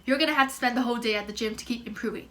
you're gonna have to spend the whole day at the gym to keep improving.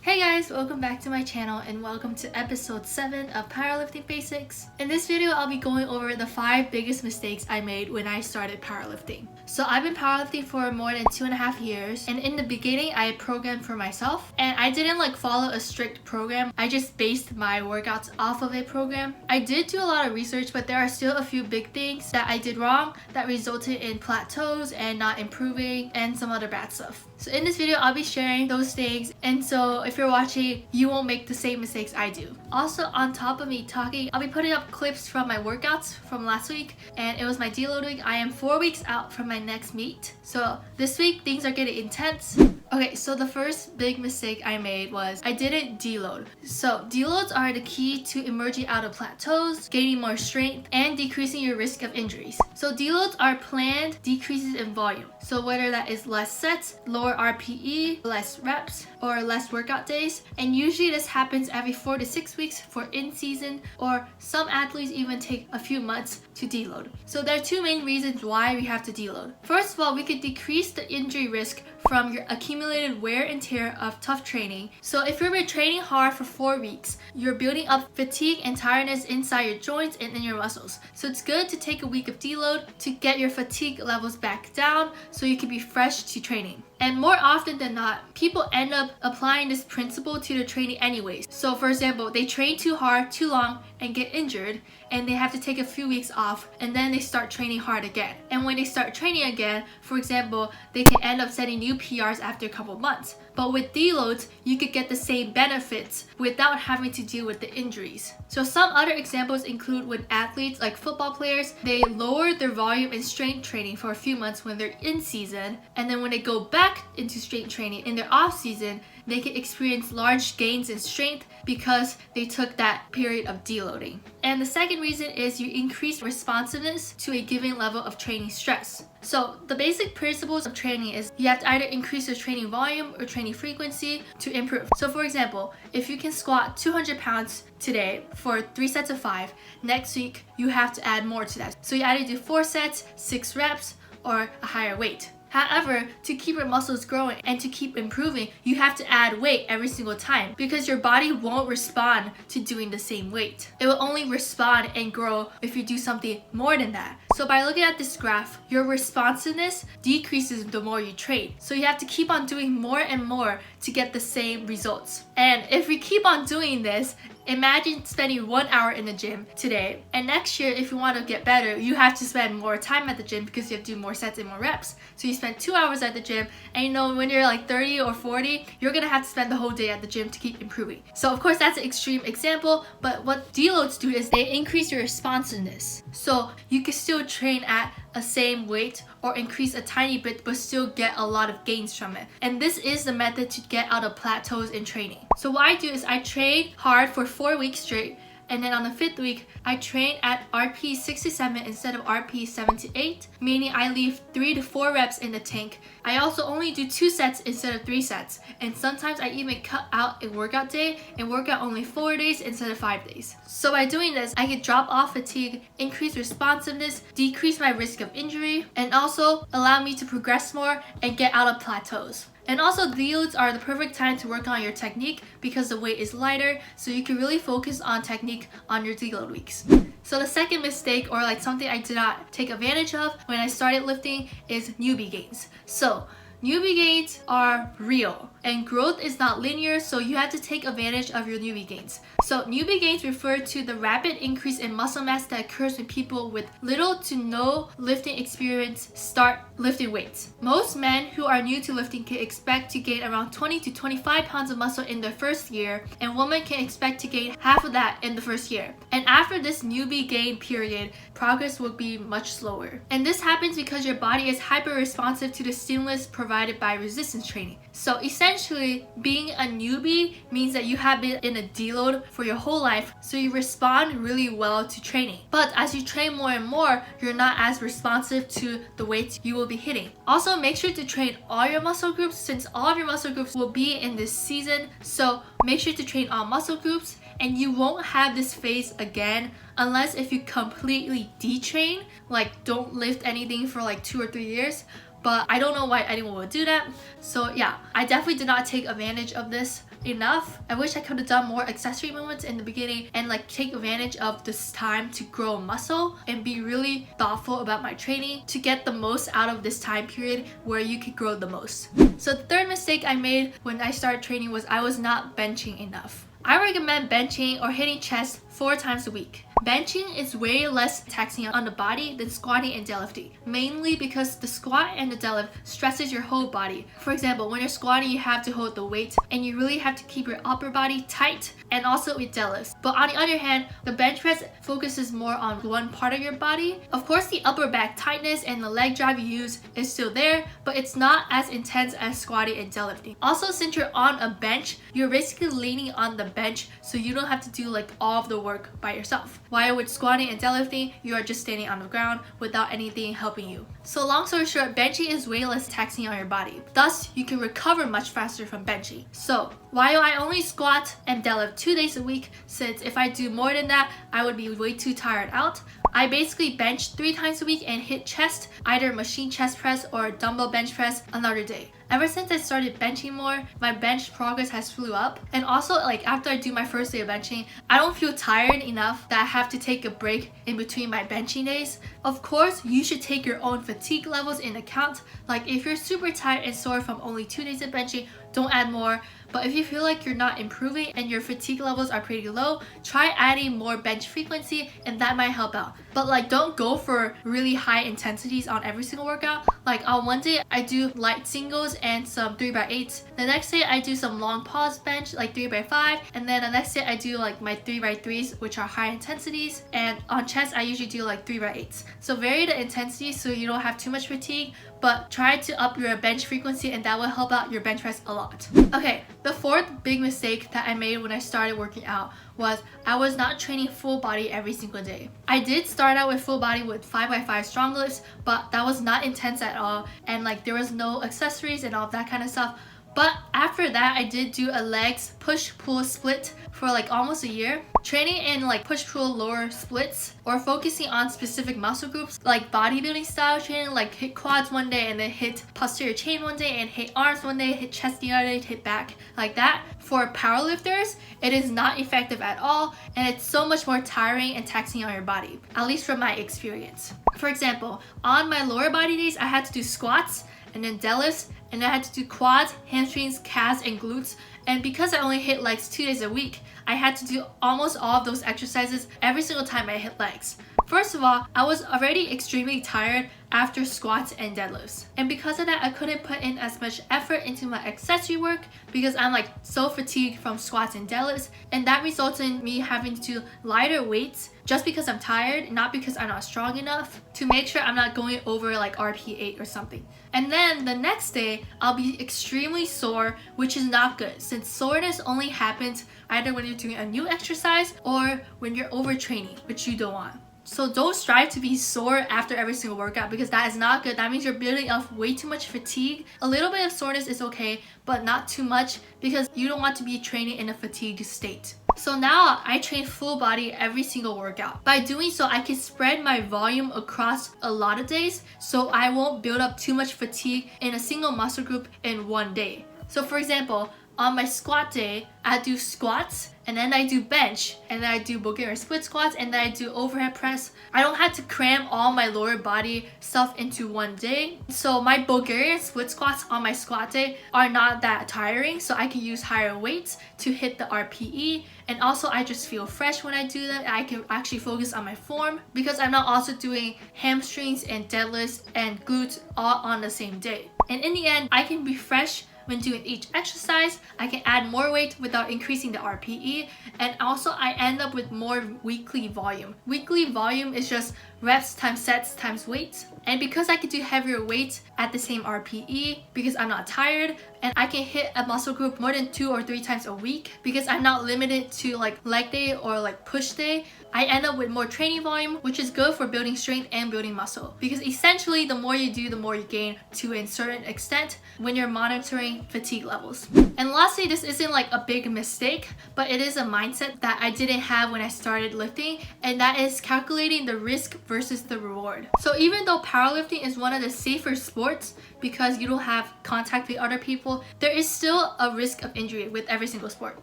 Hey guys, welcome back to my channel and welcome to episode 7 of Powerlifting Basics. In this video, I'll be going over the 5 biggest mistakes I made when I started powerlifting. So I've been powerlifting for more than 2.5 years, and in the beginning I programmed for myself and I didn't follow a strict program. I just based my workouts off of a program. I did do a lot of research, but there are still a few big things that I did wrong that resulted in plateaus and not improving and some other bad stuff. So in this video, I'll be sharing those things, and so if you're watching, you won't make the same mistakes I do. Also, on top of me talking, I'll be putting up clips from my workouts from last week, and it was my deloading. I am 4 weeks out from my next meet, so this week things are getting intense. Okay, so the first big mistake I made was I didn't deload. So deloads are the key to emerging out of plateaus, gaining more strength, and decreasing your risk of injuries. So deloads are planned decreases in volume. So whether that is less sets, lower RPE, less reps, or less workout days. And usually this happens every 4 to 6 weeks for in-season, or some athletes even take a few months to deload. So there are 2 main reasons why we have to deload. First of all, we could decrease the injury risk from your accumulated wear and tear of tough training. So if you've been training hard for 4 weeks, you're building up fatigue and tiredness inside your joints and in your muscles. So it's good to take a week of deload to get your fatigue levels back down so you can be fresh to training. And more often than not, people end up applying this principle to their training anyways. So for example, they train too hard, too long, and get injured, and they have to take a few weeks off, and then they start training hard again. And when they start training again, for example, they can end up setting new PRs after a couple months. But with deloads, you could get the same benefits without having to deal with the injuries. So some other examples include when athletes like football players, they lower their volume and strength training for a few months when they're in season, and then when they go back into strength training in their off season, they can experience large gains in strength because they took that period of deloading. And the second reason is you increase responsiveness to a given level of training stress. So the basic principles of training is you have to either increase your training volume or training frequency to improve. So for example, if you can squat 200 pounds today for 3 sets of 5, next week you have to add more to that. So you either do 4 sets, 6 reps, or a higher weight. However, to keep your muscles growing and to keep improving, you have to add weight every single time because your body won't respond to doing the same weight. It will only respond and grow if you do something more than that. So by looking at this graph, your responsiveness decreases the more you train. So you have to keep on doing more and more to get the same results. And if we keep on doing this, imagine spending 1 hour in the gym today, and next year if you want to get better, you have to spend more time at the gym because you have to do more sets and more reps. So you spend 2 hours at the gym, and when you're like 30 or 40, you're gonna have to spend the whole day at the gym to keep improving. So of course that's an extreme example, but what deloads do is they increase your responsiveness. So you can still train at a same weight or increase a tiny bit but still get a lot of gains from it. And this is the method to get out of plateaus in training. So what I do is I train hard for 4 weeks straight, and then on the 5th week, I train at RP 67 instead of RP 78, meaning I leave 3 to 4 reps in the tank. I also only do 2 sets instead of 3 sets, and sometimes I even cut out a workout day and work out only 4 days instead of 5 days. So by doing this, I can drop off fatigue, increase responsiveness, decrease my risk of injury, and also allow me to progress more and get out of plateaus. And also, deloads are the perfect time to work on your technique because the weight is lighter, so you can really focus on technique on your deload weeks. So the second mistake, or something I did not take advantage of when I started lifting, is newbie gains. So newbie gains are real, and growth is not linear, so you have to take advantage of your newbie gains. So newbie gains refer to the rapid increase in muscle mass that occurs when people with little to no lifting experience start lifting weights. Most men who are new to lifting can expect to gain around 20 to 25 pounds of muscle in their first year, and women can expect to gain half of that in the first year. And after this newbie gain period, progress will be much slower. And this happens because your body is hyper responsive to the stimulus provided by resistance training. So essentially, being a newbie means that you have been in a deload for your whole life, so you respond really well to training. But as you train more and more, you're not as responsive to the weights you will be hitting. Also, make sure to train all your muscle groups since all of your muscle groups will be in this season. So make sure to train all muscle groups and you won't have this phase again unless if you completely detrain, like don't lift anything for like 2 or 3 years. But I don't know why anyone would do that. So yeah, I definitely did not take advantage of this enough. I wish I could have done more accessory movements in the beginning and like take advantage of this time to grow muscle and be really thoughtful about my training to get the most out of this time period where you could grow the most. So the third mistake I made when I started training was I was not benching enough. I recommend benching or hitting chest 4 times a week. Benching is way less taxing on the body than squatting and deadlifting, mainly because the squat and the deadlift stresses your whole body. For example, when you're squatting, you have to hold the weight and you really have to keep your upper body tight, and also with deadlifts. But on the other hand, the bench press focuses more on one part of your body. Of course, the upper back tightness and the leg drive you use is still there, but it's not as intense as squatting and deadlifting. Also, since you're on a bench, you're basically leaning on the bench, so you don't have to do like all of the work by yourself. While with squatting and deadlifting, you are just standing on the ground without anything helping you. So long story short, benching is way less taxing on your body. Thus, you can recover much faster from benching. So while I only squat and deadlift 2 days a week, since if I do more than that, I would be way too tired out, I basically bench 3 times a week and hit chest, either machine chest press or dumbbell bench press another day. Ever since I started benching more, my bench progress has flew up. And also, like after I do my first day of benching, I don't feel tired enough that I have to take a break in between my benching days. Of course, you should take your own fatigue levels in account. Like if you're super tired and sore from only 2 days of benching, don't add more. But if you feel like you're not improving and your fatigue levels are pretty low, try adding more bench frequency and that might help out. But like don't go for really high intensities on every single workout. Like on one day I do light singles and some 3x8s. The next day I do some long pause bench like 3x5, and then the next day I do like my 3x3s, which are high intensities, and on chest I usually do like 3x8s. So vary the intensity so you don't have too much fatigue, but try to up your bench frequency and that will help out your bench press a lot. Okay, the fourth big mistake that I made when I started working out was I was not training full body every single day. I did start out with full body with 5x5 strong lifts, but that was not intense at all, and like there was no accessories and all that kind of stuff. But after that, I did do a legs push-pull split for like almost a year. Training in like push-pull lower splits or focusing on specific muscle groups like bodybuilding style training, like hit quads one day and then hit posterior chain one day and hit arms one day, hit chest the other day, hit back, like that. For powerlifters, it is not effective at all, and it's so much more tiring and taxing on your body, at least from my experience. For example, on my lower body days, I had to do squats and then deadlifts, and I had to do quads, hamstrings, calves, and glutes. And because I only hit legs 2 days a week, I had to do almost all of those exercises every single time I hit legs. First of all, I was already extremely tired after squats and deadlifts. And because of that, I couldn't put in as much effort into my accessory work because I'm like so fatigued from squats and deadlifts. And that results in me having to do lighter weights just because I'm tired, not because I'm not strong enough, to make sure I'm not going over like RP8 or something. And then the next day, I'll be extremely sore, which is not good since soreness only happens either when you're doing a new exercise or when you're overtraining, which you don't want. So don't strive to be sore after every single workout because that is not good. That means you're building up way too much fatigue. A little bit of soreness is okay, but not too much because you don't want to be training in a fatigued state. So now I train full body every single workout. By doing so, I can spread my volume across a lot of days so I won't build up too much fatigue in a single muscle group in one day. So for example, on my squat day, I do squats, and then I do bench, and then I do Bulgarian split squats, and then I do overhead press. I don't have to cram all my lower body stuff into one day. So my Bulgarian split squats on my squat day are not that tiring, so I can use higher weights to hit the RPE. And also I just feel fresh when I do that. I can actually focus on my form because I'm not also doing hamstrings and deadlifts and glutes all on the same day. And in the end, I can be fresh when doing each exercise. I can add more weight without increasing the RPE, and also I end up with more weekly volume. Weekly volume is just reps times sets times weights. And because I can do heavier weights at the same RPE, because I'm not tired, and I can hit a muscle group more than 2 or 3 times a week because I'm not limited to like leg day or like push day, I end up with more training volume, which is good for building strength and building muscle. Because essentially, the more you do, the more you gain to a certain extent when you're monitoring fatigue levels. And lastly, this isn't like a big mistake, but it is a mindset that I didn't have when I started lifting, and that is calculating the risk versus the reward. So even though powerlifting is one of the safer sports because you don't have contact with other people, there is still a risk of injury with every single sport.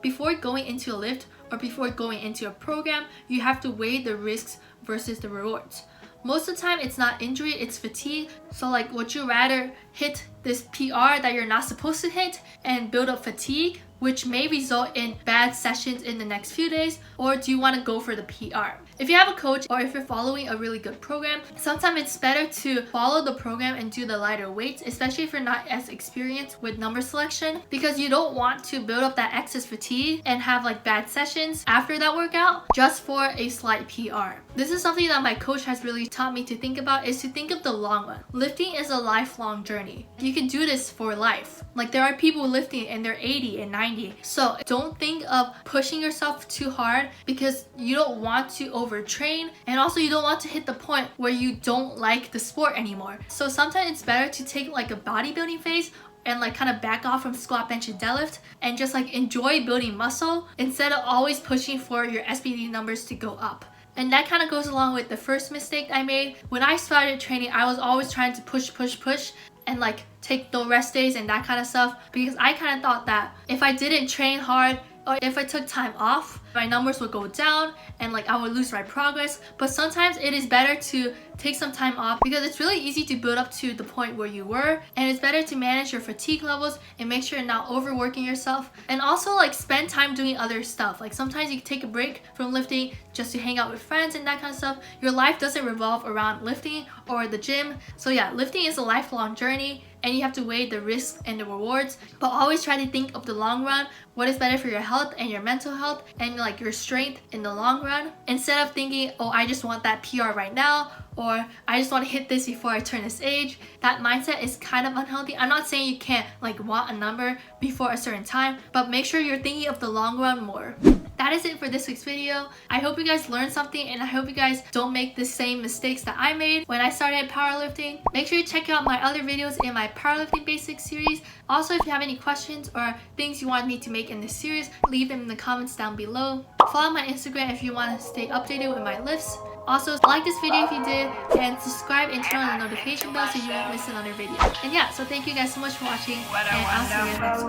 Before going into a lift or before going into a program, you have to weigh the risks versus the rewards. Most of the time, it's not injury, it's fatigue. So like, would you rather hit this PR that you're not supposed to hit and build up fatigue, which may result in bad sessions in the next few days, or do you want to go for the PR? If you have a coach or if you're following a really good program, sometimes it's better to follow the program and do the lighter weights, especially if you're not as experienced with number selection, because you don't want to build up that excess fatigue and have like bad sessions after that workout just for a slight PR. This is something that my coach has really taught me to think about, is to think of the long run. Lifting is a lifelong journey. You can do this for life. Like, there are people lifting and they're 80 and 90. So don't think of pushing yourself too hard because you don't want to overtrain, and also you don't want to hit the point where you don't like the sport anymore. So sometimes it's better to take like a bodybuilding phase and like kind of back off from squat, bench, and deadlift and just like enjoy building muscle instead of always pushing for your SPD numbers to go up. And that kind of goes along with the first mistake I made. When I started training, I was always trying to push and like take no rest days and that kind of stuff, because I kind of thought that if I didn't train hard or if I took time off, my numbers would go down and like I would lose my progress. But sometimes it is better to take some time off because it's really easy to build up to the point where you were, and it's better to manage your fatigue levels and make sure you're not overworking yourself, and also like spend time doing other stuff. Like sometimes you can take a break from lifting just to hang out with friends and that kind of stuff. Your life doesn't revolve around lifting or the gym. So yeah, lifting is a lifelong journey and you have to weigh the risks and the rewards, but always try to think of the long run. What is better for your health and your mental health and like your strength in the long run, instead of thinking, oh, I just want that PR right now, or I just want to hit this before I turn this age. That mindset is kind of unhealthy. I'm not saying you can't like want a number before a certain time, but make sure you're thinking of the long run more. That is it for this week's video. I hope you guys learned something, and I hope you guys don't make the same mistakes that I made when I started powerlifting. Make sure you check out my other videos in my Powerlifting Basics series. Also, if you have any questions or things you want me to make in this series, leave them in the comments down below. Follow my Instagram if you want to stay updated with my lifts. Also, like this video if you did, and subscribe and turn on the notification bell so you won't miss another video. And yeah, so thank you guys so much for watching, and I'll see you next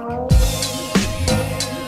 week.